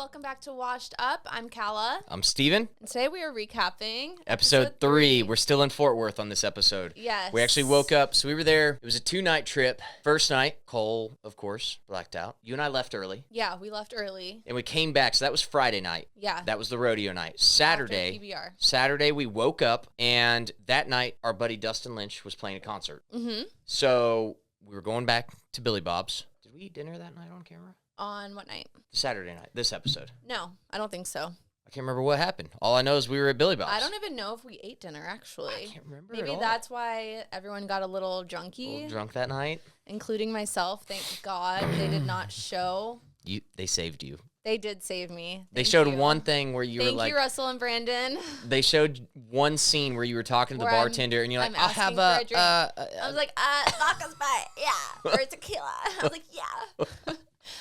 welcome back to Washed Up. I'm Kala. I'm Steven. And today we are recapping Episode 3. We're still in Fort Worth on this episode. Yes. We actually woke up, so we were there. It was a 2-night trip. First night, Cole, of course, blacked out. You and I left early. Yeah, we left early. And we came back, so that was Friday night. Yeah. That was the rodeo night. Saturday, we woke up, and that night, our buddy Dustin Lynch was playing a concert. Mm-hmm. So we were going back to Billy Bob's. Did we eat dinner that night on camera? On what night? Saturday night, this episode. No, I don't think so. I can't remember what happened. All I know is we were at Billy Bob's. I don't even know if we ate dinner, actually. I can't remember Maybe at all. that's why everyone got a little junky. A little drunk that night. Including myself. Thank God they did not show. They saved you. They did save me. They showed one thing where you were like... Thank you, Russell and Brandon. They showed one scene where you were talking to the bartender and you're like, I'll have a drink. I was like, vodka Sprite, yeah. Or tequila. I was like, yeah.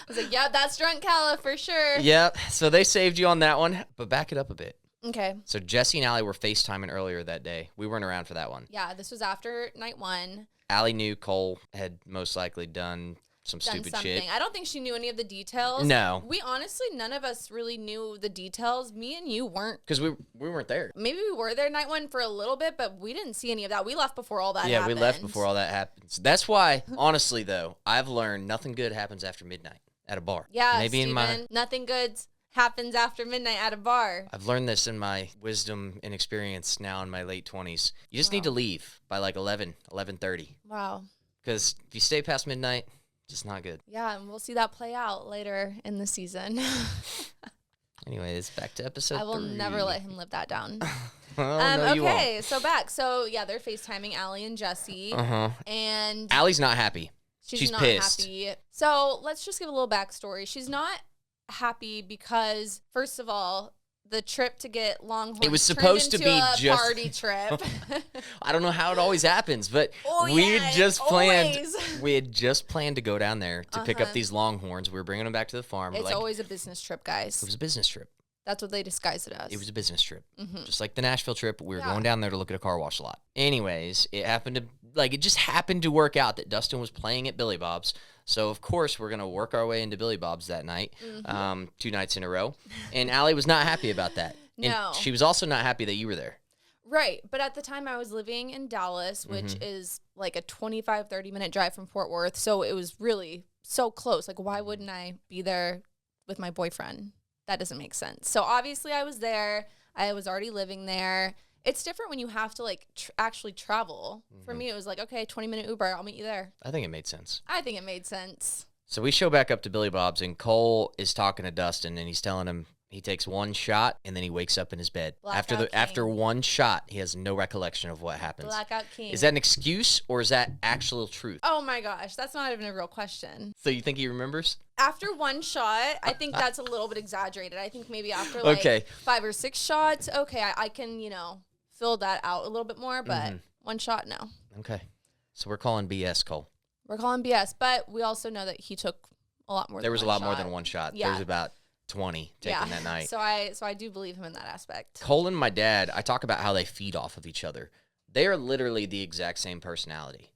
I was like, yeah, that's drunk Kala for sure. Yep. So they saved you on that one. But back it up a bit. Okay. So Jesse and Allie were FaceTiming earlier that day. We weren't around for that one. Yeah, this was after night 1. Allie knew Cole had most likely done stupid shit. I don't think she knew any of the details. No. We honestly, none of us really knew the details. Me and you weren't. Because we weren't there. Maybe we were there night 1 for a little bit, but we didn't see any of that. We left before all that happened. Yeah, we left before all that happens. That's why, honestly, though, I've learned nothing good happens after midnight at a bar. Yeah, maybe Steven, nothing good happens after midnight at a bar. I've learned this in my wisdom and experience now in my late 20s. You just need to leave by like 11:30. Wow. Because if you stay past midnight, just not good. Yeah, and we'll see that play out later in the season. Anyways, back to episode 3. I will never let him live that down. No, you won't. Okay, so back. So, yeah, they're FaceTiming Allie and Jesse. Uh-huh. And Allie's not happy. She's not pissed. happy. So, let's just give a little backstory. She's not happy because, first of all, the trip to get Longhorns it was supposed to be a just party trip. I don't know how it always happens, but we had just planned to go down there to pick up these Longhorns. We were bringing them back to the farm. It's always a business trip, guys. It was a business trip. That's what they disguise it as. It was a business trip. Mm-hmm. Just like the Nashville trip, we were going down there to look at a car wash lot. Anyways, it just happened to work out that Dustin was playing at Billy Bob's. So, of course, we're going to work our way into Billy Bob's that night, 2 nights in a row. And Allie was not happy about that. No. And she was also not happy that you were there. Right. But at the time, I was living in Dallas, which is like a 25, 30-minute drive from Fort Worth. So it was really so close. Like, why wouldn't I be there with my boyfriend? That doesn't make sense. So, obviously, I was there. I was already living there. It's different when you have to, like, actually travel. For me, it was like, okay, 20-minute Uber. I'll meet you there. I think it made sense. I think it made sense. So we show back up to Billy Bob's, and Cole is talking to Dustin, and he's telling him he takes one shot, and then he wakes up in his bed. After one shot, he has no recollection of what happens. Blackout King. Is that an excuse, or is that actual truth? Oh, my gosh. That's not even a real question. So you think he remembers? After one shot, I think that's a little bit exaggerated. I think maybe after, like, 5 or 6 shots, okay, I can, fill that out a little bit more, but one shot, no. Okay. So we're calling BS, Cole. We're calling BS, but we also know that he took a lot more than one shot. There was a lot more than one shot. Yeah. There was about 20 taken that night. So I do believe him in that aspect. Cole and my dad, I talk about how they feed off of each other. They are literally the exact same personality.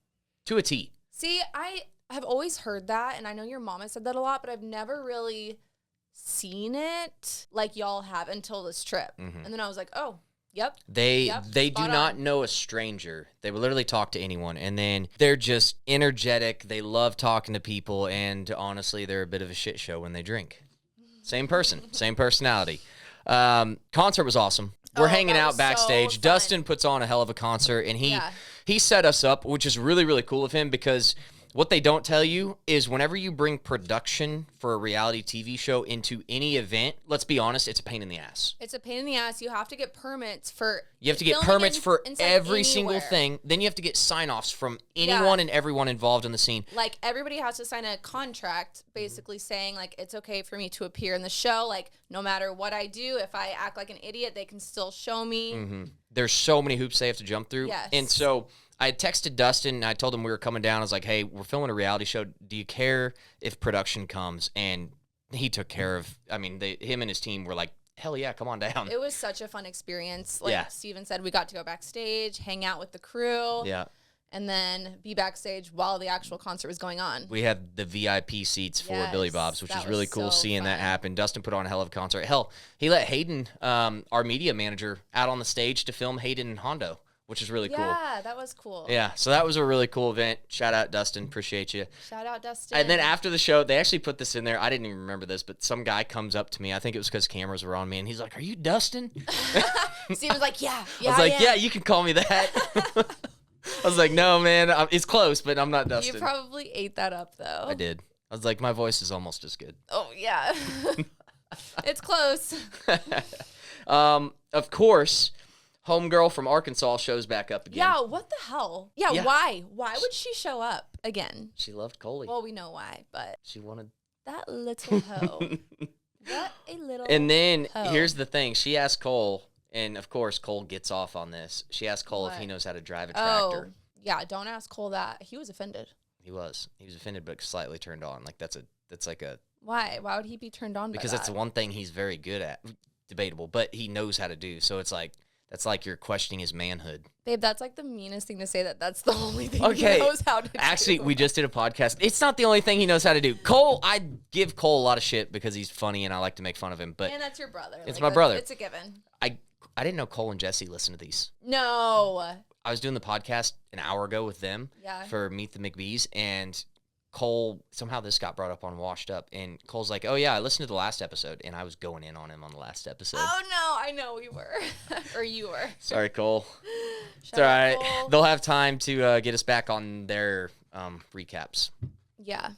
To a T. See, I have always heard that, and I know your mom has said that a lot, but I've never really seen it like y'all have until this trip. And then I was like, oh, yep. They do not know a stranger. They will literally talk to anyone. And then they're just energetic. They love talking to people. And honestly, they're a bit of a shit show when they drink. Same person, same personality. Concert was awesome. We're hanging out backstage. So Dustin puts on a hell of a concert. And he set us up, which is really, really cool of him because what they don't tell you is whenever you bring production for a reality TV show into any event, let's be honest, it's a pain in the ass. It's a pain in the ass. You have to get permits for You have to get permits for every single thing. Then you have to get sign-offs from anyone and everyone involved in the scene. Like, everybody has to sign a contract basically saying, like, it's okay for me to appear in the show. Like, no matter what I do, if I act like an idiot, they can still show me. There's so many hoops they have to jump through. Yes. And so I had texted Dustin, and I told him we were coming down. I was like, hey, we're filming a reality show. Do you care if production comes? And he took care of, him and his team were like, hell yeah, come on down. It was such a fun experience. Like Steven said, we got to go backstage, hang out with the crew. Yeah. and then be backstage while the actual concert was going on. We had the VIP seats for Billy Bob's, which is really cool seeing that happen. Dustin put on a hell of a concert. Hell, he let Hayden, our media manager, out on the stage to film Hayden and Hondo, which is really cool. Yeah, that was cool. Yeah, so that was a really cool event. Shout out, Dustin. Appreciate you. Shout out, Dustin. And then after the show, they actually put this in there. I didn't even remember this, but some guy comes up to me. I think it was because cameras were on me, and he's like, "Are you Dustin?" Steve was like, yeah, I was like, "Yeah, you can call me that." I was like, "No, man, it's close, but I'm not Dustin." You probably ate that up, though. I did. I was like, my voice is almost as good. Oh, yeah. It's close. Of course, homegirl from Arkansas shows back up again. Yeah, what the hell? Yeah, why? Why would she show up again? She loved Coley. Well, we know why, but she wanted that little hoe. What a little And then hoe. Here's the thing. She asked Cole, and of course Cole gets off on this. She asked Cole if he knows how to drive a tractor. Oh, yeah, don't ask Cole that. He was offended. He was offended, but slightly turned on. Like that's like a Why? Why would he be turned on because by that's the one thing he's very good at. Debatable, but he knows how to do. So it's like that's like you're questioning his manhood. Babe, that's like the meanest thing to say, that's the only thing he knows how to do. Actually, we just did a podcast. It's not the only thing he knows how to do. Cole, I give Cole a lot of shit because he's funny and I like to make fun of him. But and that's your brother. It's my brother. It's a given. I didn't know Cole and Jesse listen to these. No. I was doing the podcast an hour ago with them for Meet the McBees, and Cole, somehow this got brought up on Washed Up, and Cole's like, "Oh yeah, I listened to the last episode," and I was going in on him on the last episode. Oh no, I know we were. Or you were. Sorry, Cole. It's all right. Cole. They'll have time to get us back on their recaps. Yeah.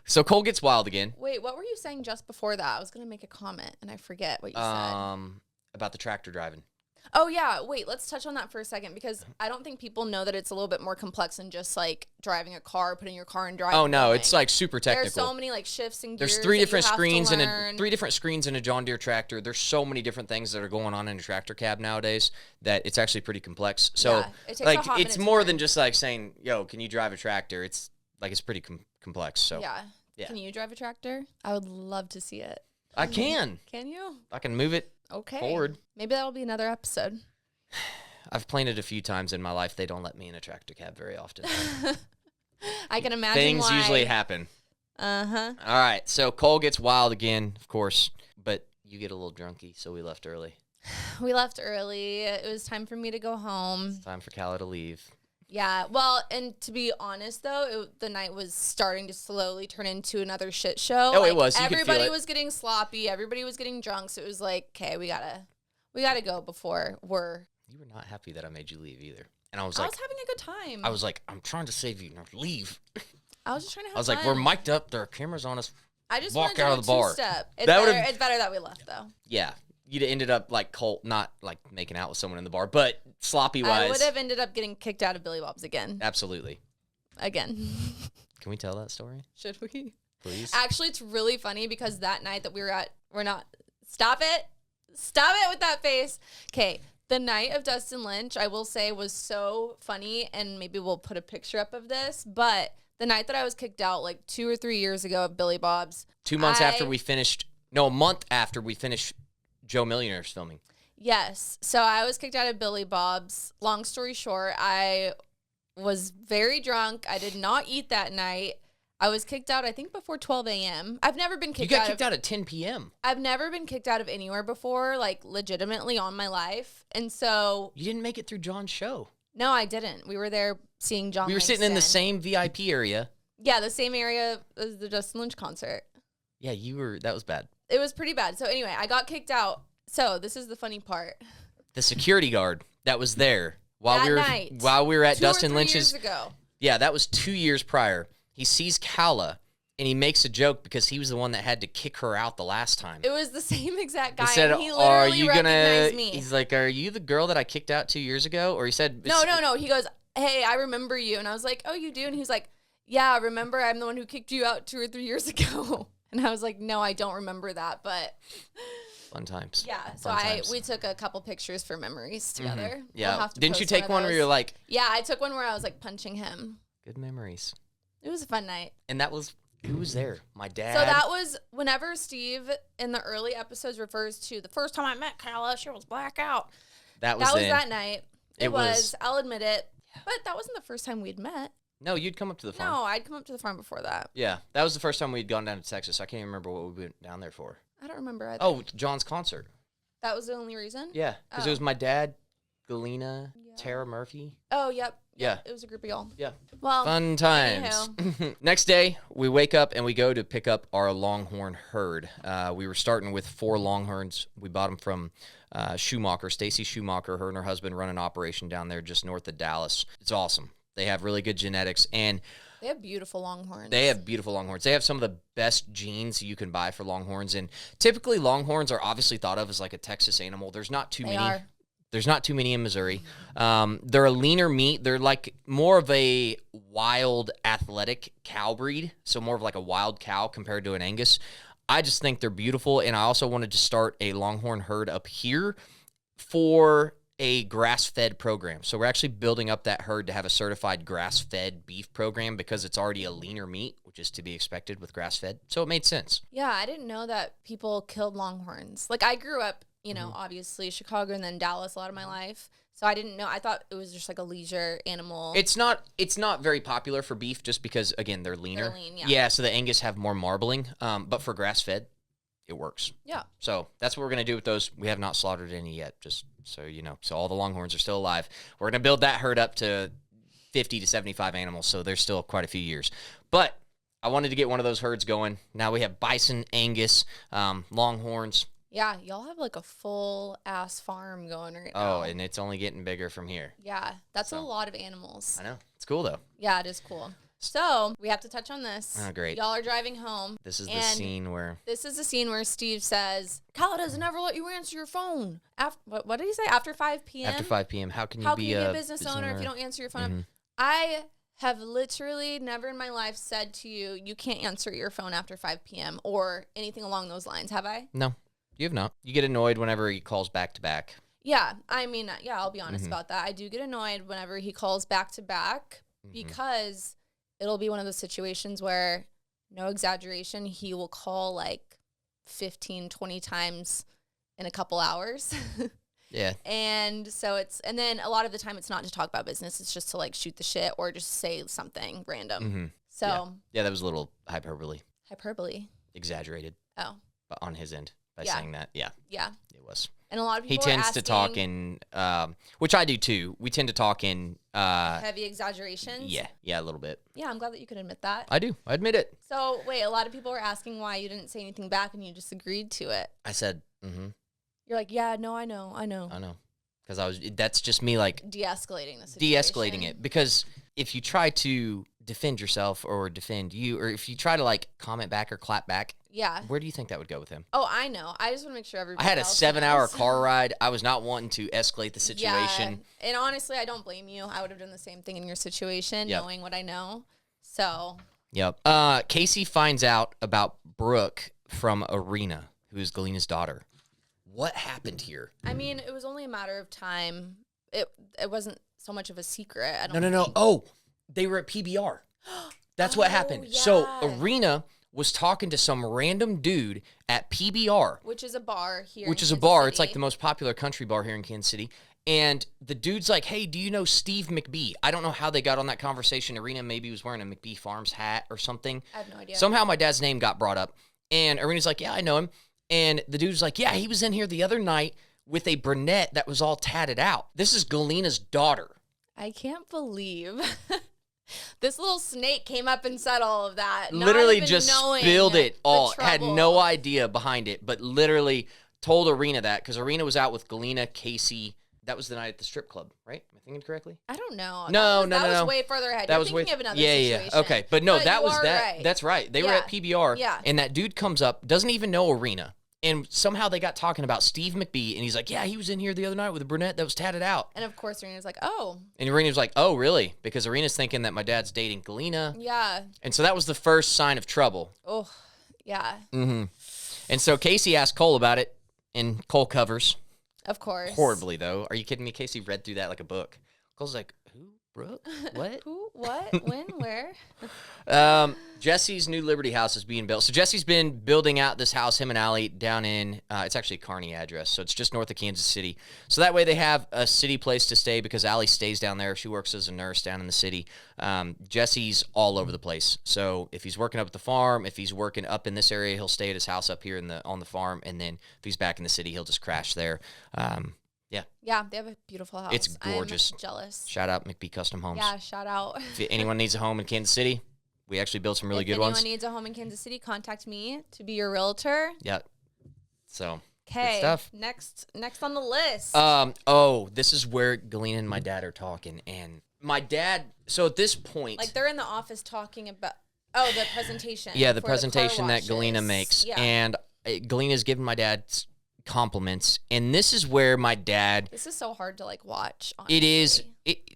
So Cole gets wild again. Wait, what were you saying just before that? I was going to make a comment, and I forget what you said. About the tractor driving. Oh, yeah. Wait, let's touch on that for a second, because I don't think people know that it's a little bit more complex than just, like, driving a car, putting your car in drive. Oh, no. It's, like, super technical. There's so many, like, shifts and gears. There's three different screens in a John Deere tractor. There's so many different things that are going on in a tractor cab nowadays that it's actually pretty complex. So, yeah, it takes like, a hot it's more than just, like, saying, yo, can you drive a tractor? It's, like, it's pretty complex. So yeah. Can you drive a tractor? I would love to see it. I can. Can you? I can move it forward. Maybe that'll be another episode. I've planed it a few times in my life. They don't let me in a tractor cab very often. I can imagine Things usually happen. Uh-huh. All right. So Cole gets wild again, of course, but you get a little drunky, so we left early. We left early. It was time for me to go home. It's time for Calla to leave. Yeah, well, and to be honest, though, the night was starting to slowly turn into another shit show. Oh, it was. You everybody was getting sloppy. Everybody was getting drunk. So it was like, okay, we gotta go before we're. You were not happy that I made you leave either, and I was having a good time. I was like, I'm trying to save you. Now leave. I was just trying to have I was fun. like, we're mic'd up. There are cameras on us. I just walk out of the bar. It's better that we left, though. Yeah. You'd ended up like Colt, not like making out with someone in the bar, but sloppy wise. I would have ended up getting kicked out of Billy Bob's again. Absolutely. Again. Can we tell that story? Should we? Please. Actually, it's really funny because that night that we're not. Stop it with that face. Okay. The night of Dustin Lynch, I will say, was so funny, and maybe we'll put a picture up of this, but the night that I was kicked out like 2 or 3 years ago at Billy Bob's. 2 months after we finished, no, a month after we finished Joe Millionaire's filming. Yes. So I was kicked out of Billy Bob's. Long story short, I was very drunk. I did not eat that night. I was kicked out, I think, before 12 a.m. I've never been kicked out. You got kicked out at 10 p.m. I've never been kicked out of anywhere before, like, legitimately on my life. And so... You didn't make it through John's show. No, I didn't. We were there seeing John We were sitting in the same VIP area. Yeah, the same area as the Dustin Lynch concert. Yeah, that was bad. It was pretty bad. So anyway, I got kicked out. So this is the funny part. The security guard that was there while we were at Dustin Lynch's. 2 years ago. Yeah, that was 2 years prior. He sees Calla, and he makes a joke because he was the one that had to kick her out the last time. It was the same exact guy. He said, and he literally recognized me. He's like, are you the girl that I kicked out 2 years ago? Or he said... No. He goes, hey, I remember you. And I was like, oh, you do? And he's like, yeah, remember I'm the one who kicked you out 2 or 3 years ago. And I was like, no, I don't remember that, but... Fun times. Yeah, so we took a couple pictures for memories together. Mm-hmm. Yeah. We'll Didn't you take one where you're like... Yeah, I took one where I was like punching him. Good memories. It was a fun night. And that was... Who was there? My dad. So that was whenever Steve in the early episodes refers to the first time I met Calla, she was blackout. That was that night. It was. I'll admit it. But that wasn't the first time we'd met. No, you'd come up to the farm. No, I'd come up to the farm before that. Yeah, that was the first time we'd gone down to Texas. I can't even remember what we went down there for. I don't remember either. Oh, John's concert. That was the only reason? Yeah, because it was my dad, Galina, Tara Murphy. Oh, yep. Yeah. It was a group of y'all. Yeah. Well, fun times. Next day, we wake up and we go to pick up our Longhorn herd. We were starting with 4 Longhorns. We bought them from Schumacher, Stacy Schumacher. Her and her husband run an operation down there just north of Dallas. It's awesome. They have really good genetics, and they have beautiful Longhorns. They have beautiful Longhorns. They have some of the best genes you can buy for Longhorns, and typically Longhorns are obviously thought of as like a Texas animal. There's not too many. There's not too many in Missouri. They're a leaner meat. They're like more of a wild, athletic cow breed, so more of like a wild cow compared to an Angus. I just think they're beautiful, and I also wanted to start a Longhorn herd up here for a grass-fed program. So we're actually building up that herd to have a certified grass-fed beef program because it's already a leaner meat, which is to be expected with grass-fed. So it made sense. Yeah, I didn't know that people killed Longhorns. Like, I grew up, you know, obviously Chicago and then Dallas a lot of my life. So I didn't know. I thought it was just like a leisure animal. It's not very popular for beef just because, again, they're leaner. They're lean, yeah. Yeah, so the Angus have more marbling. But for grass-fed, it works. Yeah. So that's what we're going to do with those. We have not slaughtered any yet, just so you know. So all the Longhorns are still alive. We're going to build that herd up to 50 to 75 animals, so there's still quite a few years. But I wanted to get one of those herds going. Now we have bison, Angus, Longhorns. Yeah, y'all have like a full-ass farm going right now. Oh, and it's only getting bigger from here. Yeah, that's a lot of animals. I know. It's cool, though. Yeah, it is cool. So, we have to touch on this. Oh, great. Y'all are driving home. This is the scene where... This is the scene where Steve says, Kyle doesn't ever let you answer your phone. What did he say? After 5 p.m.? After 5 p.m. How can you be a business owner if you don't answer your phone? I have literally never in my life said to you, you can't answer your phone after 5 p.m. or anything along those lines, have I? No, you have not. You get annoyed whenever he calls back to back. Yeah, I mean, yeah, I'll be honest about that. I do get annoyed whenever he calls back to back because... It'll be one of those situations where, no exaggeration, he will call like 15, 20 times in a couple hours. Yeah. And so and then a lot of the time it's not to talk about business. It's just to like shoot the shit or just say something random. So. Yeah, that was a little hyperbole. Hyperbole. Exaggerated. Oh. But on his end by saying that. Yeah. Yeah. It was. And a lot of people He tends to talk in, which I do too. We tend to talk in heavy exaggerations. Yeah, a little bit. Yeah, I'm glad that you could admit that. I do. I admit it. So wait, a lot of people were asking why you didn't say anything back, and you just agreed to it. I said, You're like, yeah, no, I know, because that's just me like de-escalating the situation. De-escalating it, because if you try to defend yourself or defend you, or if you try to like comment back or clap back. Yeah. Where do you think that would go with him? Oh, I know. I just want to make sure everybody I had a else 7-hour knows. car ride. I was not wanting to escalate the situation. Yeah. And honestly, I don't blame you. I would have done the same thing in your situation, knowing what I know. So. Yep. Casey finds out about Brooke from Arena, who is Galina's daughter. What happened here? I mean, it was only a matter of time. It wasn't so much of a secret. I don't No. think. Oh, they were at PBR. That's what happened. Yeah. So Arena was talking to some random dude at PBR. Which is a bar here. Which in is a Kansas bar. City. It's like the most popular country bar here in Kansas City. And the dude's like, hey, do you know Steve McBee? I don't know how they got on that conversation. Arena maybe was wearing a McBee Farms hat or something. I have no idea. Somehow my dad's name got brought up. And Arena's like, yeah, I know him. And the dude's like, yeah, he was in here the other night with a brunette that was all tatted out. This is Galina's daughter. I can't believe this little snake came up and said all of that. Literally not even just knowing spilled it all. the Had trouble. no idea behind it, but literally told Arena that because Arena was out with Galina, Casey. That was the night at the strip club, right? Am I thinking correctly? I don't know. No. That was way further ahead. That You're was thinking of another yeah. situation. Okay, but no, that you was are that. right. That's right. They were at PBR, and that dude comes up, doesn't even know Arena. And somehow they got talking about Steve McBee, and he's like, yeah, he was in here the other night with a brunette that was tatted out. And of course, Arena's like, oh. And Arena's like, oh, really? Because Arena's thinking that my dad's dating Galina. Yeah. And so that was the first sign of trouble. Oh, yeah. Mm-hmm. And so Casey asked Cole about it, and Cole covers. Of course. Horribly, though. Are you kidding me? Casey read through that like a book. Cole's like, who Brooke? What? Who? What? When? Where? Jesse's new Liberty house is being built. So Jesse's been building out this house, him and Allie, down in, it's actually a Kearney address, so it's just north of Kansas City. So that way they have a city place to stay because Allie stays down there. She works as a nurse down in the city. Jesse's all over the place. So if he's working up at the farm, if he's working up in this area, he'll stay at his house up here on the farm, and then if he's back in the city, he'll just crash there. Yeah, they have a beautiful house. It's gorgeous. I'm jealous. Shout out McBee Custom Homes. Yeah, shout out. If anyone needs a home in Kansas City, we actually built some really good ones. If anyone needs a home in Kansas City, contact me to be your realtor. Yeah. So, okay. Stuff. Next on the list. This is where Galina and my dad are talking. And my dad, so at this point. Like they're in the office talking about, the presentation. Yeah, the presentation that Galina makes. Yeah. And Galina's giving my dad compliments, and this is where my dad. This is so hard to like watch. Honestly. It is.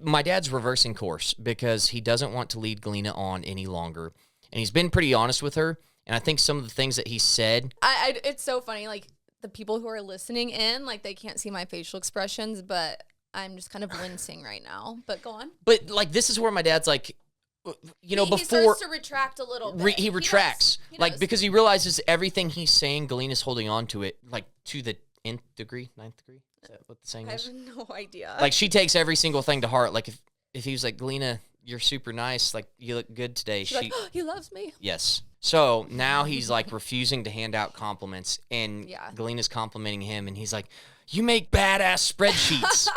My dad's reversing course because he doesn't want to lead Galina on any longer, and he's been pretty honest with her. And I think some of the things that he said. It's so funny. Like the people who are listening in, like they can't see my facial expressions, but I'm just kind of wincing right now. But go on. But like this is where my dad's like. Before he starts to retract a little bit. He retracts, he does. because he realizes everything he's saying, Galina's holding on to it, like to the ninth degree. Is that what the saying is? I have no idea. Like she takes every single thing to heart. Like if he was like, Galina, you're super nice. Like you look good today. She's like, he loves me. Yes. So now he's like refusing to hand out compliments, and Yeah. Galina's complimenting him, and he's like, you make badass spreadsheets.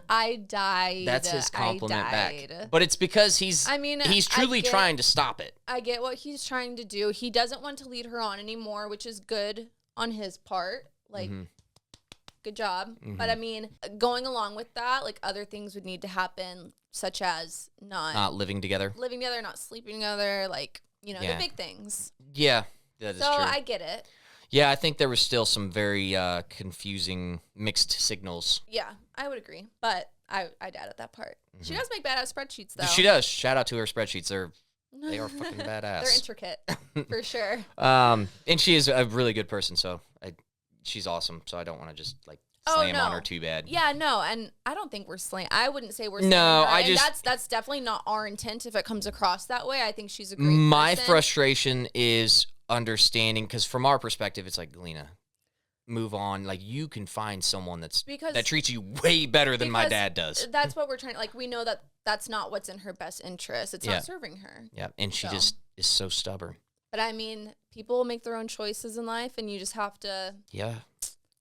I died. That's his compliment back. But it's because he's truly I trying to stop it. I get what he's trying to do. He doesn't want to lead her on anymore, which is good on his part. Like, good job. Mm-hmm. But I mean, going along with that, like other things would need to happen, such as not living together, not sleeping together, like, the big things. Yeah, that is so true. I get it. Yeah, I think there was still some very confusing mixed signals. Yeah, I would agree. But I doubt at that part. Mm-hmm. She does make badass spreadsheets, though. She does. Shout out to her spreadsheets. They are fucking badass. They're intricate, for sure. And she is a really good person, so she's awesome. So I don't want to just like slam on her too bad. Yeah, no, and I don't think we're slaying. I wouldn't say we're slaying no, her. That's definitely not our intent if it comes across that way. I think she's a great My person. frustration is understanding, because from our perspective, it's like, Galina, move on. Like, you can find someone that treats you way better than my dad does. That's what we're trying. Like, we know that that's not what's in her best interest. It's not serving her. Yeah, and she just is so stubborn. But I mean, people make their own choices in life, and you just have to. Yeah.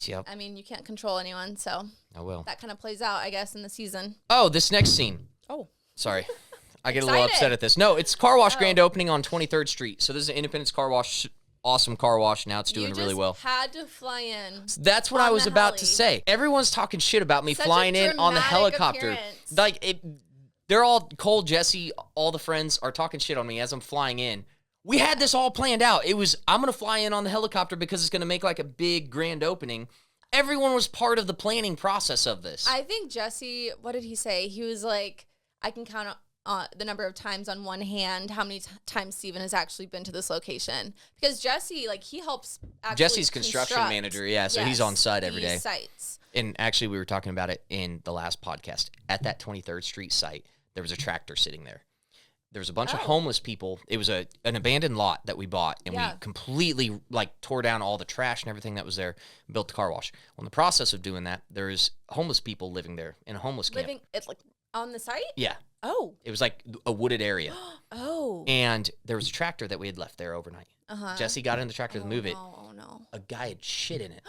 Yep. I mean, you can't control anyone, so. I will. That kind of plays out, I guess, in the season. Oh, this next scene. Oh. Sorry. I get a little upset at this. No, it's car wash grand opening on 23rd Street. So this is an Independence car wash, awesome car wash. Now it's doing really well. You had to fly in. That's what I was about to say. Everyone's talking shit about me flying in on the helicopter. Appearance. Like, they're all, Cole, Jesse, all the friends are talking shit on me as I'm flying in. We had this all planned out. It was, I'm going to fly in on the helicopter because it's going to make like a big grand opening. Everyone was part of the planning process of this. I think Jesse, what did he say? He was like, I can count the number of times on one hand how many times Steven has actually been to this location. Because Jesse, like, he helps actually Jesse's construction manager, yeah, so he's on site every day. Sites. And actually, we were talking about it in the last podcast. At that 23rd Street site, there was a tractor sitting there. There was a bunch of homeless people. It was an abandoned lot that we bought, and we completely like tore down all the trash and everything that was there, and built the car wash. Well, in the process of doing that, there's homeless people living there in a homeless camp. It's like on the site? Yeah. Oh. It was like a wooded area. Oh. And there was a tractor that we had left there overnight. Uh-huh. Jesse got in the tractor to move it. Oh, no. A guy had shit in it.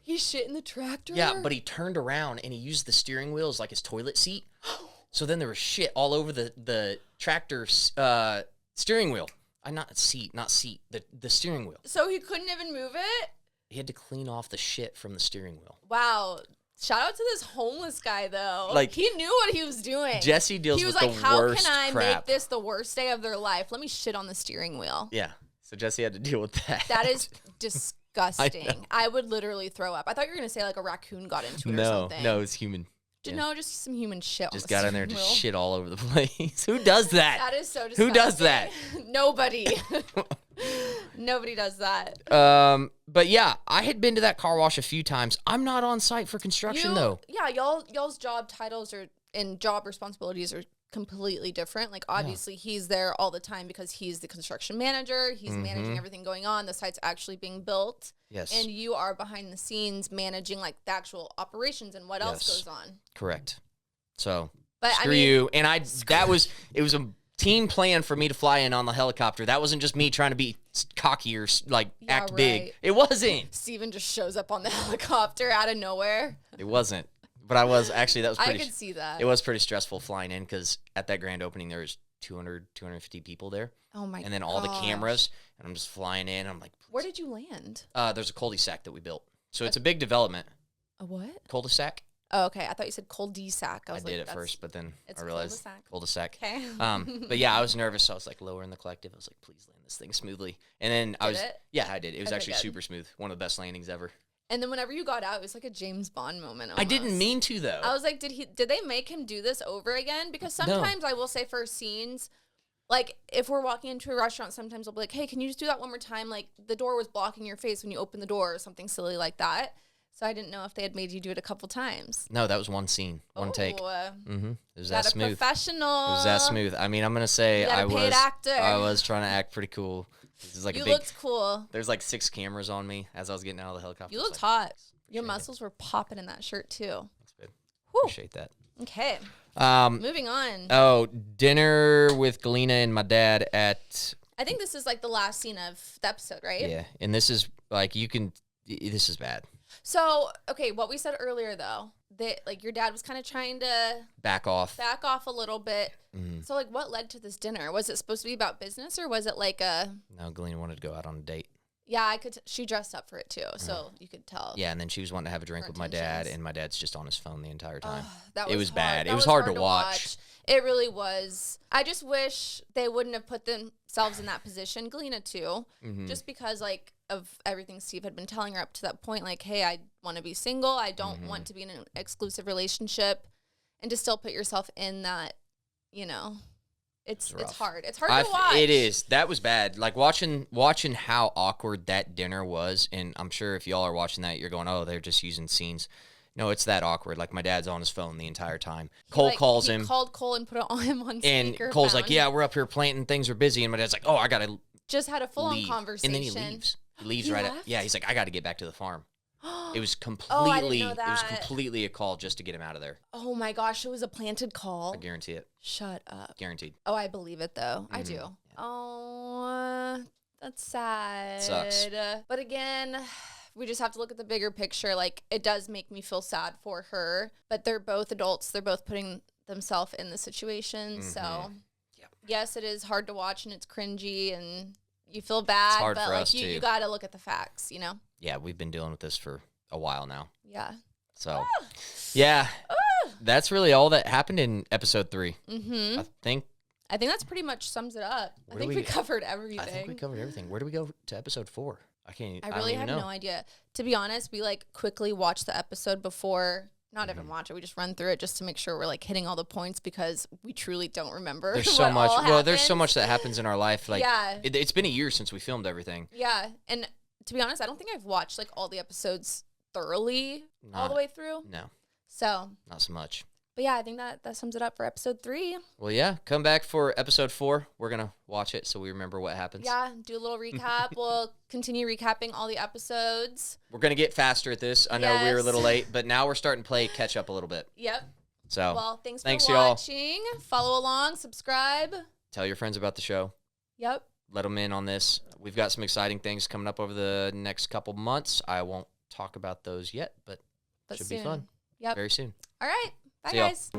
He shit in the tractor? Yeah, but he turned around and he used the steering wheel as like his toilet seat. So then there was shit all over the tractor's steering wheel. Not seat, the steering wheel. So he couldn't even move it? He had to clean off the shit from the steering wheel. Wow. Shout out to this homeless guy, though. Like, he knew what he was doing. Jesse deals with the worst crap. He was like, how can I make this the worst day of their life? Let me shit on the steering wheel. Yeah. So Jesse had to deal with that. That is disgusting. I would literally throw up. I thought you were going to say like a raccoon got into it or something. No, it's human. No, just some human shit. Just got in there, just shit all over the place. Who does that? That is so disgusting. Who does that? Nobody. Nobody does that. But yeah, I had been to that car wash a few times. I'm not on site for construction though. Yeah, y'all's job titles are and job responsibilities are completely different. Like, obviously, he's there all the time because he's the construction manager. He's managing everything going on. The site's actually being built. Yes. And you are behind the scenes managing, like, the actual operations and what else goes on. Correct. So, but screw you. And it was a team plan for me to fly in on the helicopter. That wasn't just me trying to be cocky or, like, act big. It wasn't. Steven just shows up on the helicopter out of nowhere. It wasn't. But that was pretty. I could see that. It was pretty stressful flying in because at that grand opening, there was 250 people there. Oh, my God. And then all the cameras, and I'm just flying in. I'm like, where did you land? There's a cul-de-sac that we built. So it's a big development. A what? Cul-de-sac. Oh, okay. I thought you said cul-de-sac. I did at first, but then I realized cul-de-sac. Okay. But yeah, I was nervous, so I was like lowering the collective. I was like, please land this thing smoothly. And then yeah, I did. It was actually super smooth. One of the best landings ever. And then whenever you got out, it was like a James Bond moment. Almost. I didn't mean to, though. I was like, did they make him do this over again? Because sometimes I will say for scenes, like if we're walking into a restaurant, sometimes I'll be like, hey, can you just do that one more time? Like the door was blocking your face when you opened the door or something silly like that. So I didn't know if they had made you do it a couple times. No, that was one scene, one take. It was that smooth. Professional. It was that smooth. I mean, I'm gonna say I was trying to act pretty cool. This is like you looked cool. There's like 6 cameras on me as I was getting out of the helicopter. You looked hot. Your muscles were popping in that shirt too. Thanks, babe. Appreciate that. Okay. Moving on. Oh, dinner with Galina and my dad at. I think this is like the last scene of the episode, right? Yeah, and this is like this is bad. So, okay, what we said earlier though, that like your dad was kind of trying to back off a little bit. So like what led to this dinner? Was it supposed to be about business or was it like a No, Galina wanted to go out on a date. Yeah, I could she dressed up for it too, so you could tell. Yeah, and then she was wanting to have a drink with my dad, and my dad's just on his phone the entire time. It was bad. It was hard to watch. It really was. I just wish they wouldn't have put themselves in that position, Galina too, just because like of everything Steve had been telling her up to that point, like, hey, I want to be single. I don't want to be in an exclusive relationship, and to still put yourself in that, you know, it's hard. It's hard to watch. It is. That was bad. Like watching how awkward that dinner was, and I'm sure if y'all are watching that, you're going, oh, they're just using scenes. No, it's that awkward. Like, my dad's on his phone the entire time. Cole calls him. He called Cole and put it on him on speaker. And Cole's like, yeah, we're up here planting. Things are busy. And my dad's like, oh, I got to just had a full-on conversation. And then he leaves. He leaves right up. Yeah, he's like, I got to get back to the farm. It was completely a call just to get him out of there. Oh, my gosh. It was a planted call. I guarantee it. Shut up. Guaranteed. Oh, I believe it, though. I do. Yeah. Oh, that's sad. Sucks. But again, we just have to look at the bigger picture. Like, it does make me feel sad for her, but they're both adults. They're both putting themselves in the situation. So, yes, it is hard to watch and it's cringy and you feel bad. It's hard but for like us too. You got to look at the facts, you know? Yeah, we've been dealing with this for a while now. Yeah. So, that's really all that happened in episode 3. I think that's pretty much sums it up. I think we covered everything. I think we covered everything. Where do we go to episode 4? I really have no idea. To be honest, we like quickly watched the episode before. Not even watch it. We just run through it just to make sure we're like hitting all the points because we truly don't remember. There's so much. Well, there's so much that happens in our life. Like, yeah. It's been a year since we filmed everything. Yeah, and to be honest, I don't think I've watched like all the episodes thoroughly all the way through. No. So. Not so much. But yeah, I think that sums it up for episode 3. Well, yeah, come back for episode 4. We're going to watch it so we remember what happens. Yeah, do a little recap. We'll continue recapping all the episodes. We're going to get faster at this. I know we were a little late, but now we're starting to play catch up a little bit. Yep. So, well, thanks for watching. Y'all. Follow along, subscribe. Tell your friends about the show. Yep. Let them in on this. We've got some exciting things coming up over the next couple months. I won't talk about those yet, but should be fun. Yep. Very soon. All right. Bye, guys.